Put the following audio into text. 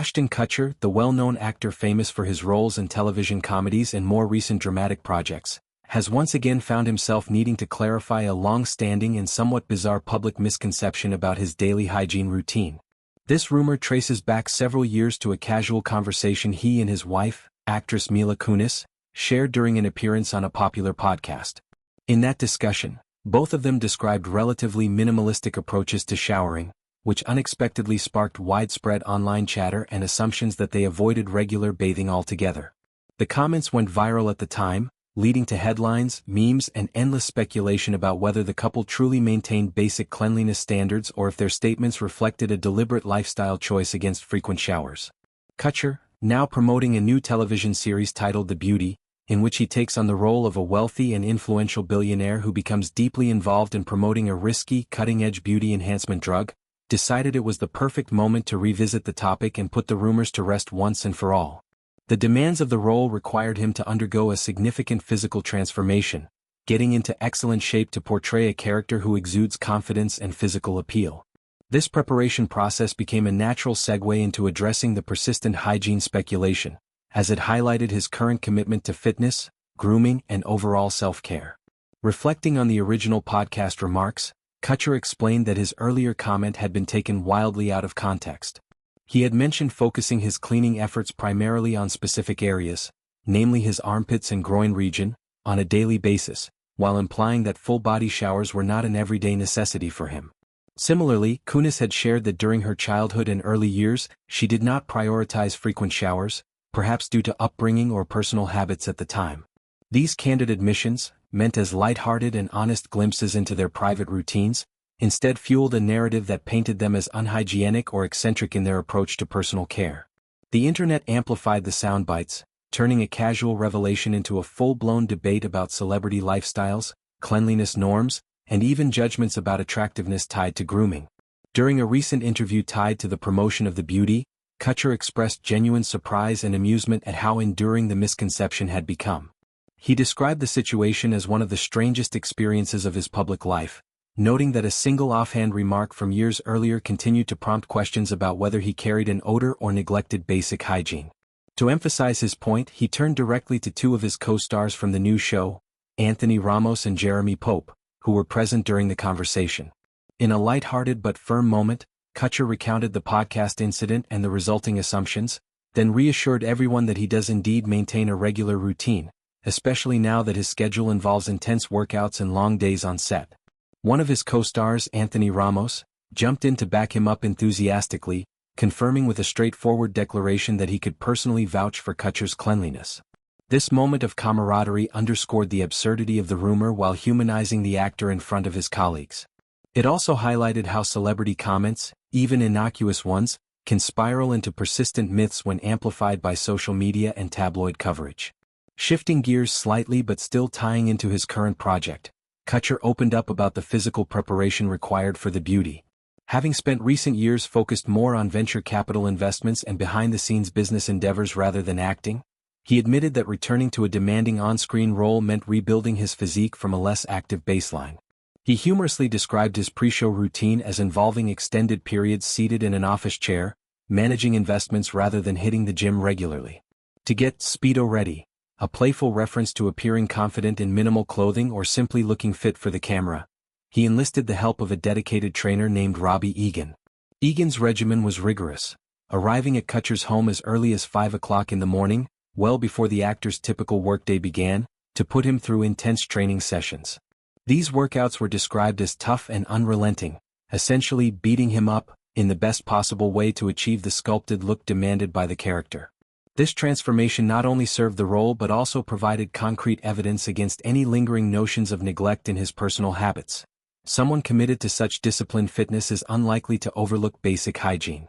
Ashton Kutcher, the well-known actor famous for his roles in television comedies and more recent dramatic projects, has once again found himself needing to clarify a long-standing and somewhat bizarre public misconception about his daily hygiene routine. This rumor traces back several years to a casual conversation he and his wife, actress Mila Kunis, shared during an appearance on a popular podcast. In that discussion, both of them described relatively minimalistic approaches to showering, which unexpectedly sparked widespread online chatter and assumptions that they avoided regular bathing altogether. The comments went viral at the time, leading to headlines, memes, and endless speculation about whether the couple truly maintained basic cleanliness standards or if their statements reflected a deliberate lifestyle choice against frequent showers. Kutcher, now promoting a new television series titled The Beauty, in which he takes on the role of a wealthy and influential billionaire who becomes deeply involved in promoting a risky, cutting-edge beauty enhancement drug, decided it was the perfect moment to revisit the topic and put the rumors to rest once and for all. The demands of the role required him to undergo a significant physical transformation, getting into excellent shape to portray a character who exudes confidence and physical appeal. This preparation process became a natural segue into addressing the persistent hygiene speculation, as it highlighted his current commitment to fitness, grooming, and overall self-care. Reflecting on the original podcast remarks, Kutcher explained that his earlier comment had been taken wildly out of context. He had mentioned focusing his cleaning efforts primarily on specific areas, namely his armpits and groin region, on a daily basis, while implying that full-body showers were not an everyday necessity for him. Similarly, Kunis had shared that during her childhood and early years, she did not prioritize frequent showers, perhaps due to upbringing or personal habits at the time. These candid admissions, meant as light-hearted and honest glimpses into their private routines, instead fueled a narrative that painted them as unhygienic or eccentric in their approach to personal care. The internet amplified the soundbites, turning a casual revelation into a full-blown debate about celebrity lifestyles, cleanliness norms, and even judgments about attractiveness tied to grooming. During a recent interview tied to the promotion of The Beauty, Kutcher expressed genuine surprise and amusement at how enduring the misconception had become. He described the situation as one of the strangest experiences of his public life, noting that a single offhand remark from years earlier continued to prompt questions about whether he carried an odor or neglected basic hygiene. To emphasize his point, he turned directly to two of his co-stars from the new show, Anthony Ramos and Jeremy Pope, who were present during the conversation. In a light-hearted but firm moment, Kutcher recounted the podcast incident and the resulting assumptions, then reassured everyone that he does indeed maintain a regular routine, especially now that his schedule involves intense workouts and long days on set. One of his co-stars, Anthony Ramos, jumped in to back him up enthusiastically, confirming with a straightforward declaration that he could personally vouch for Kutcher's cleanliness. This moment of camaraderie underscored the absurdity of the rumor while humanizing the actor in front of his colleagues. It also highlighted how celebrity comments, even innocuous ones, can spiral into persistent myths when amplified by social media and tabloid coverage. Shifting gears slightly but still tying into his current project, Kutcher opened up about the physical preparation required for The Beauty. Having spent recent years focused more on venture capital investments and behind-the-scenes business endeavors rather than acting, he admitted that returning to a demanding on-screen role meant rebuilding his physique from a less active baseline. He humorously described his pre-show routine as involving extended periods seated in an office chair, managing investments rather than hitting the gym regularly. To get Speedo ready, a playful reference to appearing confident in minimal clothing or simply looking fit for the camera, he enlisted the help of a dedicated trainer named Robbie Egan. Egan's regimen was rigorous, arriving at Kutcher's home as early as 5 o'clock in the morning, well before the actor's typical workday began, to put him through intense training sessions. These workouts were described as tough and unrelenting, essentially beating him up, in the best possible way to achieve the sculpted look demanded by the character. This transformation not only served the role but also provided concrete evidence against any lingering notions of neglect in his personal habits. Someone committed to such disciplined fitness is unlikely to overlook basic hygiene.